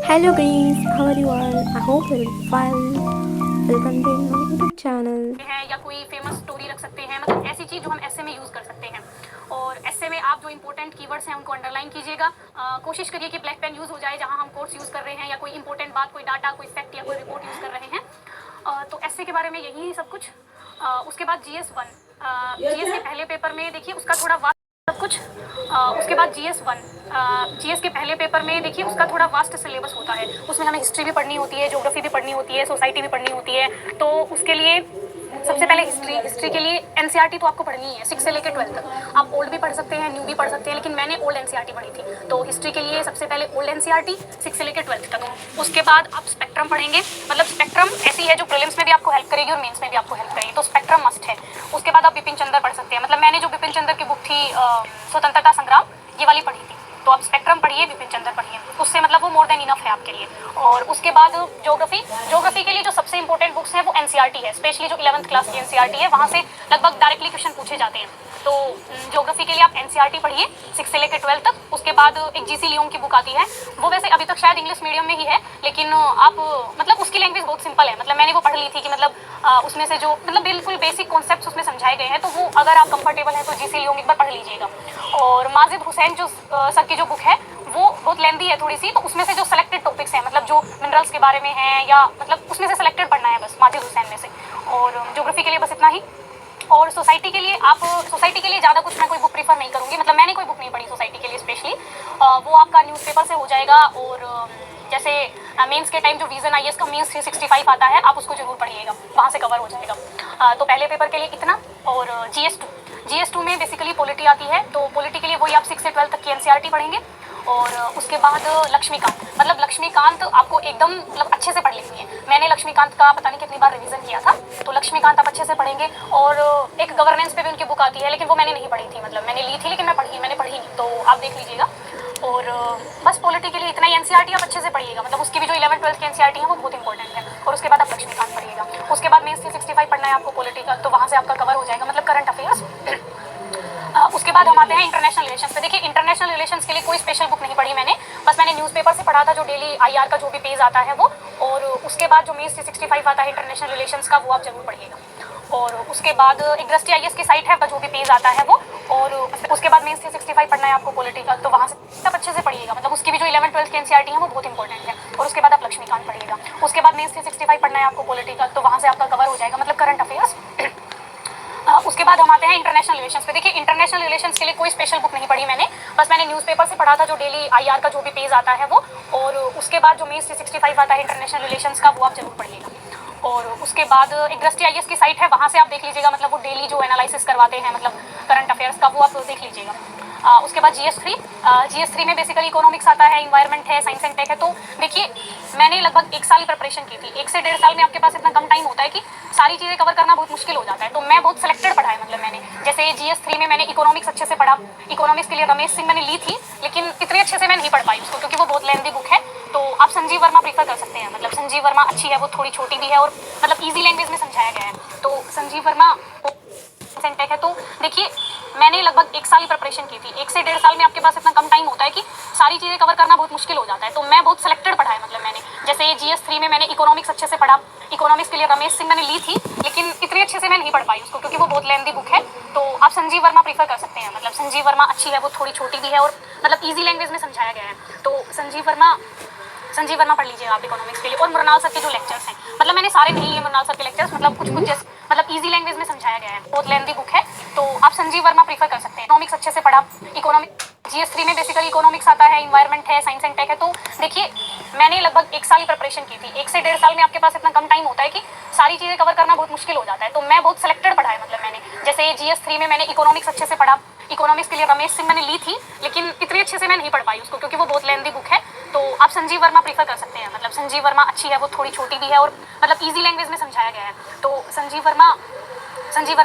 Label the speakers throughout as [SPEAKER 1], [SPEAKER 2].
[SPEAKER 1] Hello guys, how are you all? I hope you're fine. Welcome to my YouTube channel.
[SPEAKER 2] है या कोई famous story रख सकते हैं, मतलब ऐसी चीज़ जो हम ऐसे में यूज़ कर सकते हैं। और ऐसे में आप जो इंपॉर्टेंट कीवर्ड्स हैं उनको अंडरलाइन कीजिएगा। कोशिश करिए कि ब्लैक पेन यूज़ हो जाए जहाँ हम कोर्स यूज़ कर रहे हैं या कोई इंपॉर्टेंट बात, कोई डाटा, कोई फैक्ट या कोई रिपोर्ट यूज़ कर रहे हैं। तो ऐसे के बारे में यही सब कुछ। उसके बाद GS1, GS के पहले पेपर में देखिए उसका थोड़ा सब कुछ। उसके बाद GS1, GS के पहले पेपर में देखिए उसका थोड़ा वास्ट सिलेबस होता है। उसमें हमें हिस्ट्री भी पढ़नी होती है, ज्योग्राफी भी पढ़नी होती है, सोसाइटी भी पढ़नी होती है। तो उसके लिए सबसे पहले हिस्ट्री के लिए NCERT तो आपको पढ़नी है 6 से लेकर 12 तक। आप ओल्ड भी पढ़ सकते हैं, न्यू भी पढ़ सकते हैं, लेकिन मैंने ओल्ड NCERT पढ़ी थी। तो हिस्ट्री के लिए सबसे पहले ओल्ड NCERT 6 से लेकर 12 तक। उसके बाद आप स्पेक्ट्रम पढ़ेंगे, मतलब स्पेक्ट्रम ऐसी है जो प्रीलिम्स में भी आपको हेल्प करेगी और मेंस में भी आपको हेल्प करेगी, तो स्पेक्ट्रम मस्ट है। उसके बाद आप बिपिन चंद्र पढ़ सकते हैं, मतलब मैंने जो बिपिन चंद्र की बुक थी स्वतंत्रता संग्राम, ये वाली पढ़ी थी। तो आप स्पेक्ट्रम पढ़िए, बिपिन चंद्र पढ़िए, उससे मतलब वो मोर देन इनफ है आपके लिए। और उसके बाद ज्योग्राफी के लिए जो सबसे इंपॉर्टेंट बुक्स हैं वो NCERT है, स्पेशली जो 11th क्लास की NCERT है, वहाँ से लगभग डायरेक्टली क्वेश्चन पूछे जाते हैं। तो ज्योग्राफी के लिए आप NCERT पढ़िए 6 से लेकर 12 तक। उसके बाद एक GC लियोंग की बुक आती है, वो वैसे अभी तक शायद इंग्लिश मीडियम में ही है, लेकिन आप मतलब उसकी लैंग्वेज बहुत सिंपल है। मतलब मैंने वो पढ़ ली थी कि मतलब उसमें से जो मतलब बिल्कुल बेसिक कॉन्सेप्ट्स उसमें समझाए गए हैं, तो वो अगर आप कंफर्टेबल हैं तो GC लियोंग एक बार पढ़ लीजिएगा। और माजिद हुसैन जो सर की जो बुक है वो बहुत लेंदी है थोड़ी सी, तो उसमें से जो सेलेक्टेड टॉपिक्स हैं, मतलब जो मिनरल्स के बारे में है या मतलब उसमें से सेलेक्टेड पढ़ना है बस माजिद हुसैन में से। और ज्योग्राफी के लिए बस इतना ही। और सोसाइटी के लिए ज़्यादा कुछ मैं कोई बुक प्रीफर नहीं करूँगी, मतलब मैंने कोई बुक नहीं पढ़ी सोसाइटी के लिए स्पेशली। वो आपका न्यूज़पेपर से हो जाएगा। और जैसे मेंस के टाइम जो विजन IAS का मेंस 365 आता है, आप उसको जरूर पढ़िएगा, वहाँ से कवर हो जाएगा। तो पहले पेपर के लिए इतना। और GS2 में बेसिकली पॉलिटी आती है, तो पॉलिटी के लिए वही आप 6 से 12 तक की NCERT पढ़ेंगे। और उसके बाद लक्ष्मीकांत आपको एकदम मतलब अच्छे से पढ़ लेनी है। मैंने लक्ष्मीकांत का पता नहीं कितनी बार रिवीजन किया था, तो लक्ष्मीकांत आप अच्छे से पढ़ेंगे। और एक गवर्नेंस पे भी उनकी बुक आती है, लेकिन वो मैंने नहीं पढ़ी थी, मतलब मैंने ली थी लेकिन मैंने पढ़ी नहीं, तो आप देख लीजिएगा। और बस पॉलिटी के लिए इतना ही। NCERT आप अच्छे से पढ़िएगा, मतलब उसकी भी जो 11th 12th की NCERT है वो बहुत इंपॉर्टेंट है। और उसके बाद आप लक्ष्मीकांत पढ़िएगा। उसके बाद मेंस 365 पढ़ना है आपको पॉलिटी का, तो वहाँ से आपका कवर हो जाएगा, मतलब करंट अफेयर्स। उसके बाद हम आते हैं इंटरनेशनल रिलेशंस पे। देखिए इंटरनेशनल रिलेशंस के लिए कोई स्पेशल बुक नहीं पढ़ी मैंने, बस मैंने न्यूज़पेपर से पढ़ा था जो डेली IR का जो भी पेज आता है वो। और उसके बाद जो मेंस 365 आता है इंटरनेशनल रिलेशंस का, वो आप जरूर पढ़िएगा। और उसके बाद एक दृष्टि IAS की साइट है, जो भी पेज आता है वो। और उसके बाद मेंस 365 पढ़ना है आपको पॉलिटिकल, तो वहाँ से सब अच्छे से पढ़िएगा, मतलब उसकी भी जो 11th 12th की NCERT है वो बहुत इंपॉर्टेंट है। और उसके बाद आप लक्ष्मीकांत पढ़िएगा। उसके बाद मेंस 365 पढ़ना है आपको पॉलिटिकल, तो वहाँ से आपका कवर हो जाएगा, मतलब करंट अफेयर्स। उसके बाद हम आते हैं इंटरनेशनल रिलेशंस पे। देखिए इंटरनेशनल रिलेशंस के लिए कोई स्पेशल बुक नहीं पढ़ी मैंने, बस मैंने न्यूज़पेपर से पढ़ा था जो डेली IR का जो भी पेज आता है वो। और उसके बाद जो मेंस 365 आता है इंटरनेशनल रिलेशंस का, वो आप जरूर पढ़िएगा। और उसके बाद एक दृष्टि IAS की साइट है, वहाँ से आप देख लीजिएगा, मतलब वो डेली जो एनालिसिस करवाते हैं मतलब करंट अफेयर्स का, वो आप देख लीजिएगा। उसके बाद GS3 में बेसिकली इकोनॉमिक्स आता है, इन्वायरमेंट है, साइंस एंड टेक है। तो देखिए मैंने लगभग 1 साल प्रिपरेशन की थी। 1 से 1.5 साल में आपके पास इतना कम टाइम होता है कि सारी चीज़ें कवर करना बहुत मुश्किल हो जाता है। तो मैं बहुत सिलेक्टेड पढ़ा है, मतलब मैंने जैसे GS3 में मैंने इकोनॉमिक्स अच्छे से पढ़ा। इकोनॉमिक्स के लिए रमेश सिंह मैंने ली थी, लेकिन इतने अच्छे से मैं नहीं पढ़ पाई उसको, क्योंकि वो बहुत लेंदी बुक है। तो आप संजीव वर्मा प्रीफर कर सकते हैं, मतलब संजीव वर्मा अच्छी है, वो थोड़ी छोटी भी है और मतलब ईजी लैंग्वेज में समझाया गया है। तो संजीव वर्मा सेंटेक है। तो देखिए मैंने लगभग 1 साल प्रिपरेशन की थी। 1 से 1.5 साल में आपके पास इतना कम टाइम होता है कि सारी चीज़ें कवर करना बहुत मुश्किल हो जाता है। तो मैं बहुत सिलेक्टेड पढ़ा है, मतलब मैंने जैसे GS3 में मैंने इकोनॉमिक्स अच्छे से पढ़ा। इकोनॉमिक्स के लिए रमेश सिंह मैंने ली थी, लेकिन इतने अच्छे से मैं नहीं पढ़ पाई उसको, क्योंकि वो बहुत लेंदी बुक है। तो आप संजीव वर्मा प्रीफर कर सकते हैं, मतलब संजीव वर्मा अच्छी है, वो थोड़ी छोटी भी है और मतलब ईजी लैंग्वेज में समझाया गया है। तो संजीव वर्मा पढ़ लीजिएगा आप इकोनॉमिक्स के लिए। और मृणाल सर के जो लेक्चर्स हैं, मतलब मैंने सारे नहीं लिए मृणाल सर के लेक्चर्स, मतलब कुछ जैसे मतलब ईजी लैंग्वेज में समझाया गया है, बहुत लेंदी बुक है। तो आप संजीव वर्मा प्रीफर कर सकते हैं। इकोनॉमिक्स अच्छे से पढ़ा। इकोनॉमिक्स GS3 में बेसिकली इकोनॉमिक्स आता है, इन्वायरमेंट है, साइंस एंड टेक है। तो देखिए मैंने लगभग 1 साल प्रिपरेशन की थी। 1 से 1.5 साल में आपके पास इतना कम टाइम होता है कि सारी चीज़ें कवर करना बहुत मुश्किल हो जाता है। तो मैं बहुत सिलेक्टेड पढ़ा है, मतलब मैंने जैसे GS3 में मैंने इकोनॉमिक्स अच्छे से पढ़ा। इकोनॉमिक्स के लिए रमेश सिंह मैंने ली थी, लेकिन इतने अच्छे से मैं नहीं पढ़ पाई उसको, क्योंकि वो बहुत लेंदी बुक है। तो आप संजीव वर्मा प्रीफर कर सकते हैं, मतलब संजीव वर्मा अच्छी है, वो थोड़ी छोटी भी है और मतलब ईजी लैंग्वेज में समझाया गया है। तो संजीव वर्मा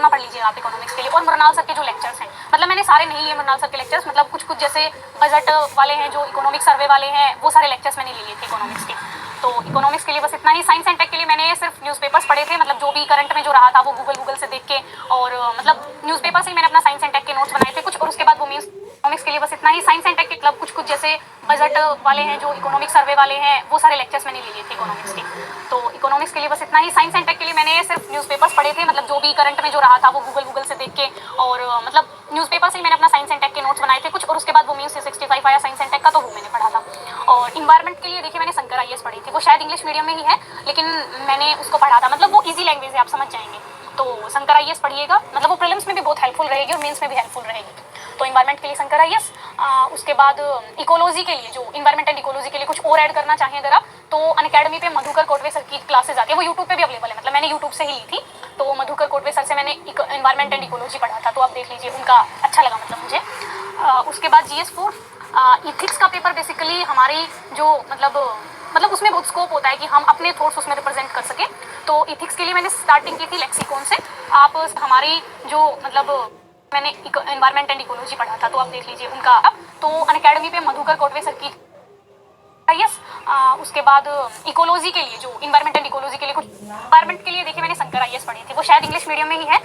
[SPEAKER 2] पढ़ लीजिएगा आप इकोनॉमिक्स के लिए। और मृणाल सर के जो लेक्चर्स हैं, मतलब मैंने सारे नहीं लिए मृणाल सर के लेक्चर्स, मतलब कुछ जैसे बजट वाले हैं, जो इकोनॉमिक सर्वे वाले हैं, वो सारे लेक्चर्स मैंने लिए थे इकोनॉमिक्स के। तो इकोनॉमिक्स के लिए बस इतना ही। साइंस एंड टेक के लिए मैंने सिर्फ न्यूज़पेपर्स पढ़े थे, मतलब जो भी करंट में जो रहा था वो गूगल से देख के, और मतलब न्यूज़पेपर से ही मैंने अपना साइंस एंड टेक के नोट्स बनाए थे कुछ। और उसके बाद वो मीन्स इकोनॉमिक्स के लिए बस इतना ही। साइंस एंड टेक के क्लब कुछ जैसे बजट वाले हैं, जो इकोनॉमिक सर्वे वाले हैं, वो सारे लेक्चर्स मैंने लिए थे इकोनॉमिक्स के। तो इकोनॉमिक्स के लिए बस इतना ही। साइंस एंड टेक के लिए मैंने सिर्फ न्यूज़पेपर्स पढ़े थे, मतलब जो भी करंट में जो रहा था वो गूगल से देख के, और मतलब न्यूज़पेपर से ही मैंने अपना साइंस एंड टेक के नोट्स बनाए थे कुछ, और उसके बाद वो मेंस से 65 आया साइंस एंड टेक का, तो वो मैंने पढ़ा था। और इन्वायरमेंट के लिए देखिए मैंने शंकर IAS पढ़ी थी, वो शायद इंग्लिश मीडियम में ही है, लेकिन मैंने उसको पढ़ा था, मतलब वो ईजी लैंग्वेज है, आप समझ जाएंगे। तो शंकर IAS पढ़िएगा, मतलब वो प्रीलिम्स में भी बहुत हेल्पफुल रहेगी और मेंस में भी हेल्पफुल रहेगी। तो इन्वायरमेंट के लिए शंकर IAS। उसके बाद इकोलॉजी के लिए, जो इन्वायरमेंट एंड इकोलॉजी के लिए कुछ और ऐड करना चाहें अगर आप, तो अनअकैडमी पे मधुकर कोटवे सर की क्लासेज आती है, वो यूट्यूब पे भी अवेलेबल है, मतलब मैंने यूट्यूब से ही ली थी। तो मधुकर कोटवे सर से मैंने इन्वायरमेंट एंड इकोलॉजी पढ़ा था, तो आप देख लीजिए, उनका अच्छा लगा मतलब मुझे। उसके बाद GS4 इथिक्स का पेपर बेसिकली हमारी जो मतलब उसमें बहुत स्कोप होता है कि हम अपने थॉट्स उसमें रिप्रेजेंट कर सकें। तो इथिक्स के लिए मैंने स्टार्टिंग की थी लेक्सिकॉन से। आप हमारी जो मैंने इन्वायरमेंट एंड इकोलॉजी पढ़ा था, तो आप देख लीजिए उनका। तो अनअकैडमी पे मधुकर कोटवे सर की IAS। उसके बाद इकोलॉजी के लिए, जो इन्वायरमेंट एंड इकोलॉजी के लिए कुछ, इन्वायरमेंट के लिए देखिए मैंने शंकर IAS पढ़ी थी, वो शायद इंग्लिश मीडियम में ही है।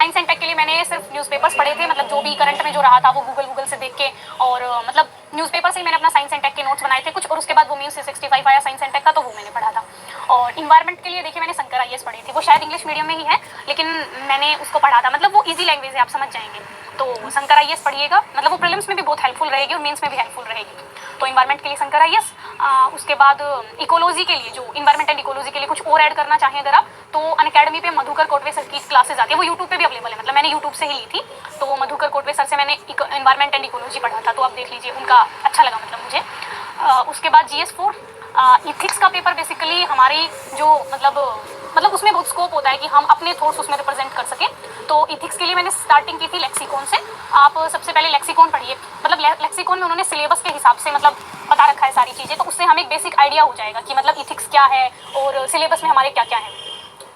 [SPEAKER 2] साइंस एंड टेक के लिए मैंने सिर्फ न्यूज़पेपर्स पढ़े थे, मतलब जो भी करंट में जो रहा था वो गूगल से देख के, और मतलब न्यूज़पेपर से ही मैंने अपना साइंस एंड टेक के नोट्स बनाए थे कुछ, और उसके बाद वो मेंस से 65 आया साइंस एंड टेक का, तो वो मैंने पढ़ा था। और इन्वायरमेंट के लिए देखिए मैंने शंकर IAS पढ़ी थी, वो शायद इंग्लिश मीडियम में ही है, लेकिन मैंने उसको पढ़ा था, मतलब वो ईजी लैंग्वेज है, आप समझ जाएंगे। तो शंकर IAS पढ़िएगा, मतलब वो प्रीलिम्स में भी बहुत हेल्पफुल रहेगी और मेंस में भी हेल्पफुल रहेगी। तो इन्वायरमेंट के लिए शंकर IAS। उसके बाद इकोलॉजी के लिए, जो इन्वायरमेंट एंड इकोलॉजी के लिए कुछ और ऐड करना चाहें अगर आप, तो अनअकैडमी पे मधुकर कोटवे सर की क्लासेज आती है, वो यूट्यूब पे भी अवेलेबल है, मतलब मैंने यूट्यूब से ही ली थी। तो मधुकर कोटवे सर से मैंने इन्वायरमेंट एंड इकोलॉजी पढ़ा था, तो आप देख लीजिए, उनका अच्छा लगा मतलब मुझे। उसके बाद GS4 इथिक्स का पेपर बेसिकली हमारी जो मतलब उसमें बहुत स्कोप होता है कि हम अपने थॉट्स उसमें रिप्रेजेंट कर सकें। तो इथिक्स के लिए मैंने स्टार्टिंग की थी लेक्सिकॉन से। आप सबसे पहले लेक्सिकॉन पढ़िए, मतलब लेक्सिकॉन में उन्होंने सिलेबस के हिसाब से मतलब बता रखा है सारी चीज़ें, तो उससे हमें एक बेसिक आइडिया हो जाएगा कि मतलब इथिक्स क्या है और सिलेबस में हमारे क्या क्या है।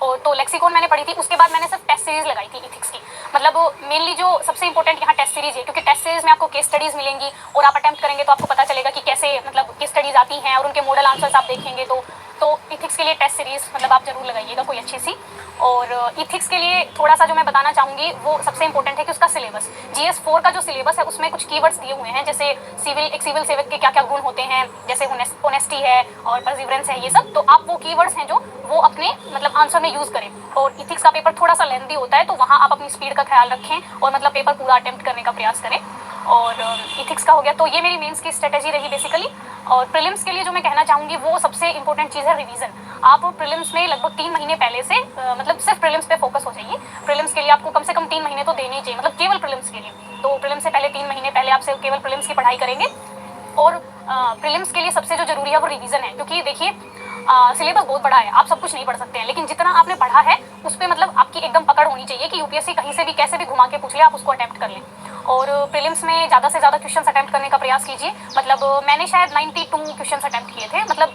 [SPEAKER 2] और तो लेक्सिकॉन मैंने पढ़ी थी। उसके बाद मैंने सिर्फ टेस्ट सीरीज लगाई थी इथिक्स की, मतलब मेनली जो सबसे इंपॉर्टेंट यहाँ टेस्ट सीरीज है, क्योंकि टेस्ट सीरीज में आपको केस स्टडीज मिलेंगी और आप अटेम्प्ट करेंगे तो आपको पता चलेगा कि कैसे मतलब केस स्टडीज आती हैं और उनके मॉडल आंसर्स आप देखेंगे। तो इथिक्स के लिए टेस्ट सीरीज मतलब आप जरूर लगाइएगा कोई अच्छी सी। और इथिक्स के लिए थोड़ा सा जो मैं बताना चाहूँगी वो सबसे इंपॉर्टेंट है कि उसका सिलेबस, GS4 का जो सिलेबस है उसमें कुछ कीवर्ड्स दिए हुए हैं, जैसे एक सिविल सेवक के क्या क्या गुण होते हैं, जैसे ऑनेस्टी है और परसिवरेंस है, ये सब। तो आप वो कीवर्ड्स हैं जो वो अपने मतलब आंसर में यूज़ करें। और इथिक्स का पेपर थोड़ा सा लेंथी होता है, तो वहाँ आप अपनी स्पीड का ख्याल रखें और मतलब पेपर पूरा अटेम्प्ट करने का प्रयास करें। और इथिक्स का हो गया। तो ये मेरी मेंस की स्ट्रेटेजी रही बेसिकली। और प्रीलिम्स के लिए जो मैं कहना चाहूँगी वो सबसे इंपॉर्टेंट चीज़ है रिवीजन। आप प्रीलिम्स में लगभग 3 महीने पहले से मतलब सिर्फ प्रीलिम्स पे फोकस हो जाइए। प्रीलिम्स के लिए आपको कम से कम 3 महीने तो देने ही चाहिए, मतलब केवल प्रीलिम्स के लिए। तो प्रीलिम्स से पहले 3 महीने पहले आपसे केवल प्रीलिम्स की पढ़ाई करेंगे। और प्रीलिम्स के लिए सबसे जो जरूरी है वो रिवीजन है, क्योंकि देखिए सिलेबस बहुत बड़ा है, आप सब कुछ नहीं पढ़ सकते हैं, लेकिन जितना आपने पढ़ा है उस पर मतलब आपकी एकदम पकड़ होनी चाहिए कि यूपीएससी कहीं से भी कैसे भी घुमा के पूछ ले, आप उसको अटेम्प्ट कर लें। और प्रीलिम्स में ज़्यादा से ज़्यादा क्वेश्चन अटेम्प्ट करने का प्रयास कीजिए। मतलब मैंने शायद 92 क्वेश्चन अटेम्प्ट किए थे, मतलब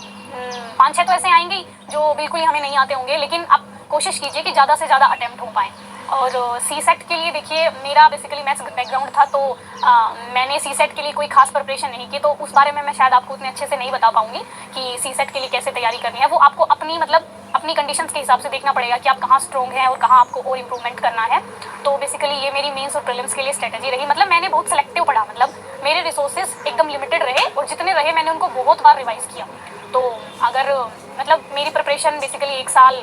[SPEAKER 2] 5-6 तो ऐसे आएंगे ही जो बिल्कुल ही हमें नहीं आते होंगे, लेकिन आप कोशिश कीजिए कि ज़्यादा से ज़्यादा अटेम्प्ट हो पाएँ। और CSET के लिए देखिए मेरा बेसिकली मैथ्स बैकग्राउंड था, तो मैंने CSET के लिए कोई खास प्रिपरेशन नहीं की, तो उस बारे में मैं शायद आपको उतने अच्छे से नहीं बता पाऊंगी कि CSET के लिए कैसे तैयारी करनी है। वो आपको अपनी कंडीशंस के हिसाब से देखना पड़ेगा कि आप कहाँ स्ट्रॉन्ग हैं और कहाँ आपको और इम्प्रूवमेंट करना है। तो बेसिकली ये मेरी मेंस और प्रीलिम्स के लिए स्ट्रेटजी रही। मतलब मैंने बहुत सेलेक्टिव पढ़ा, मतलब मेरे रिसोर्सेज एकदम लिमिटेड रहे और जितने रहे मैंने उनको बहुत बार रिवाइज किया। तो अगर मतलब मेरी प्रिपरेशन बेसिकली एक साल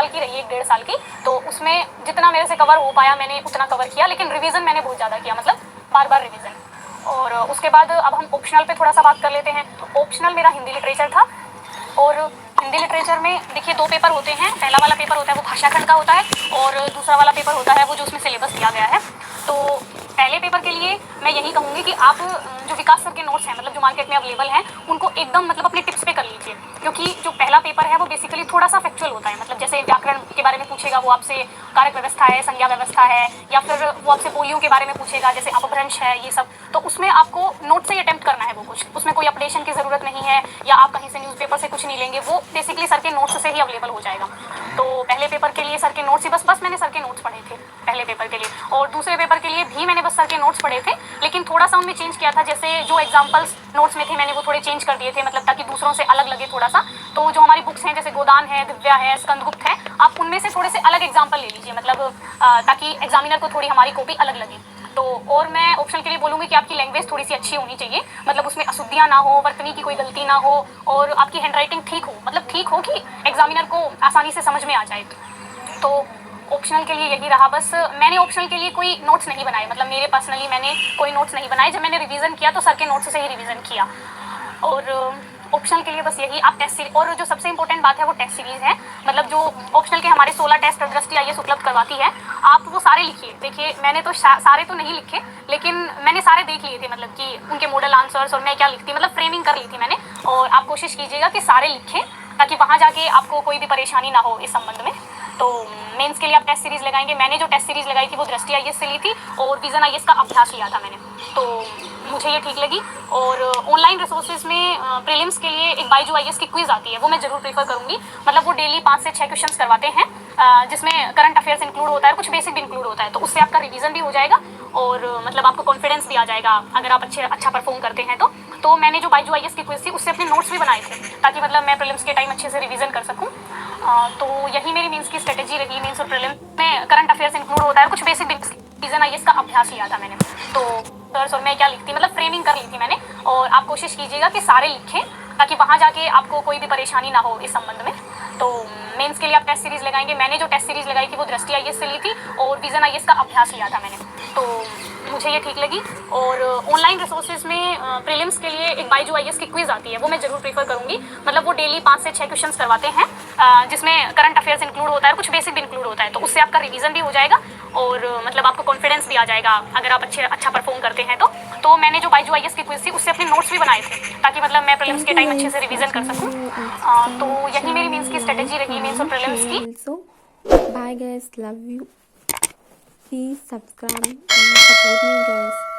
[SPEAKER 2] की रही, 1-1.5 साल की, तो उसमें जितना मेरे से कवर हो पाया मैंने उतना कवर किया, लेकिन रिवीजन मैंने बहुत ज़्यादा किया, मतलब बार रिवीजन। और उसके बाद अब हम ऑप्शनल पे थोड़ा सा बात कर लेते हैं। ऑप्शनल मेरा हिंदी लिटरेचर था, और हिंदी लिटरेचर में देखिए 2 पेपर होते हैं। पहला वाला पेपर होता है वो भाषा खंड का होता है, और दूसरा वाला पेपर होता है वो जो उसमें सिलेबस दिया गया है। तो पहले पेपर के लिए मैं यही कहूँगी कि आप जो विकास सर के नोट्स हैं, मतलब जो मार्केट में अवेलेबल हैं, उनको एकदम मतलब अपने टिप्स पे कर लीजिए, क्योंकि जो पहला पेपर है वो बेसिकली थोड़ा सा फैक्चुअल होता है। मतलब जैसे व्याकरण के बारे में पूछेगा वो आपसे, कारक व्यवस्था है, संज्ञा व्यवस्था है, या फिर वो आपसे बोलियों के बारे में पूछेगा जैसे अपभ्रंश है, ये सब। तो उसमें आपको नोट से ही अटेम्प्ट करना है वो कुछ, उसमें कोई अपडेशन की ज़रूरत नहीं है, या आप कहीं से न्यूज़पेपर से कुछ नहीं लेंगे, वो बेसिकली सर के नोट्स से ही अवेलेबल हो जाएगा। तो पहले पेपर के लिए सर के नोट्स ही बस मैंने सर के नोट्स पढ़े थे पहले पेपर के लिए, और दूसरे पेपर के लिए भी मैंने बस सर के नोट्स पढ़े थे, लेकिन थोड़ा सा उनमें चेंज किया था। जैसे जो एग्जाम्पल्स नोट्स में थे मैंने वो थोड़े चेंज कर दिए थे, मतलब ताकि दूसरों से अलग लगे थोड़ा सा। तो जो हमारी बुक्स हैं जैसे गोदान है, दिव्या है, स्कंदगुप्त है, आप उनमें से थोड़े से अलग एग्जाम्पल ले लीजिए, मतलब ताकि एग्जामिनर को थोड़ी हमारी कॉपी अलग लगे। तो और मैं ऑप्शनल के लिए बोलूँगी कि आपकी लैंग्वेज थोड़ी सी अच्छी होनी चाहिए, मतलब उसमें अशुद्धियाँ ना हो, वर्तनी की कोई गलती ना हो, और आपकी हैंड राइटिंग ठीक हो, मतलब ठीक हो कि एग्जामिनर को आसानी से समझ में आ जाए। तो ऑप्शनल के लिए यही रहा बस। मैंने ऑप्शनल के लिए कोई नोट्स नहीं बनाए, मतलब मेरे पर्सनली मैंने कोई नोट्स नहीं बनाए। जब मैंने रिवीजन किया तो सर के नोट्स से ही रिवीजन किया। और ऑप्शनल के लिए बस यही, आप टेस्ट सीरीज, और जो सबसे इंपॉर्टेंट बात है वो टेस्ट सीरीज है, मतलब जो ऑप्शनल के हमारे 16 टेस्ट दृष्टि आईएएस उपलब्ध करवाती है, आप वो सारे लिखिए। देखिए मैंने तो सारे तो नहीं लिखे, लेकिन मैंने सारे देख लिए थे, मतलब कि उनके मॉडल आंसर्स और मैं क्या लिखती, मतलब फ्रेमिंग कर ली थी मैंने। और आप कोशिश कीजिएगा कि सारे लिखें, ताकि वहाँ जाके आपको कोई भी परेशानी ना हो इस संबंध में। तो मेंस के लिए आप टेस्ट सीरीज लगाएंगे। मैंने जो टेस्ट सीरीज लगाई थी वो दृष्टि आईएएस से ली थी, और विजन आईएएस का अभ्यास लिया था मैंने, तो मुझे ये ठीक लगी। और ऑनलाइन रिसोर्सेज में प्रीलिम्स के लिए एक बायजू आईएएस की क्विज आती है, वो मैं जरूर प्रीफर करूँगी। मतलब वो डेली 5 से 6 क्वेश्चंस करवाते हैं, जिसमें करंट अफेयर्स इंक्लूड होता है, कुछ बेसिक भी इंक्लूड होता है, तो उससे आपका रिवीजन भी हो जाएगा, और मतलब आपको कॉन्फिडेंस भी आ जाएगा अगर आप अच्छा परफॉर्म करते हैं तो मैंने जो बायजू आईएएस की क्विज थी उससे अपने नोट्स भी बनाए थे, ताकि मतलब मैं प्रीलिम्स के टाइम अच्छे से रिवीजन कर सकूँ। तो यही मेरी मीन्स की स्ट्रेटेजी रही। मीन्स और प्रीलिम्स में करंट अफेयर्स इंक्लूड होता है, कुछ बेसिक विजन आईएएस का अभ्यास लिया था मैंने, तो और मैं क्या लिखती, मतलब फ्रेमिंग कर ली थी मैंने। और आप कोशिश कीजिएगा कि सारे लिखें, ताकि वहाँ जाके आपको कोई भी परेशानी ना हो इस संबंध में। तो मेंस के लिए आप टेस्ट सीरीज लगाएंगे। मैंने जो टेस्ट सीरीज लगाई थी वो दृष्टि आईएएस से ली थी, और विजन आईएएस का अभ्यास लिया था मैंने, तो मुझे ये ठीक लगी। और ऑनलाइन रिसोर्सेज में प्रीलिम्स के लिए एक बायजू आईएएस की क्विज आती है, वो मैं जरूर प्रीफर करूँगी। मतलब वो डेली 5 से 6 क्वेश्चंस करवाते हैं, जिसमें करंट अफेयर्स इंक्लूड होता है, कुछ बेसिक भी इंक्लूड होता है, तो उससे आपका रिवीजन भी हो जाएगा, और मतलब आपको कॉन्फिडेंस भी आ जाएगा अगर आप अच्छा परफॉर्म करते हैं तो मैंने जो बायजू आईएएस की क्विज थी उससे अपने नोट्स भी बनाए थे, ताकि मतलब मैं प्रीलिम्स
[SPEAKER 1] Thank
[SPEAKER 2] के
[SPEAKER 1] you
[SPEAKER 2] टाइम अच्छे
[SPEAKER 1] guys
[SPEAKER 2] से
[SPEAKER 1] for
[SPEAKER 2] रिवीजन कर
[SPEAKER 1] watching
[SPEAKER 2] सकूँ।
[SPEAKER 1] video and
[SPEAKER 2] तो
[SPEAKER 1] subscribe
[SPEAKER 2] यही मेरी मीन्स की
[SPEAKER 1] channel,
[SPEAKER 2] स्ट्रेटेजी
[SPEAKER 1] like,
[SPEAKER 2] रही मीन्स और
[SPEAKER 1] comment,
[SPEAKER 2] प्रीलिम्स की।
[SPEAKER 1] share also. Bye guys, love you. Please subscribe and support me guys.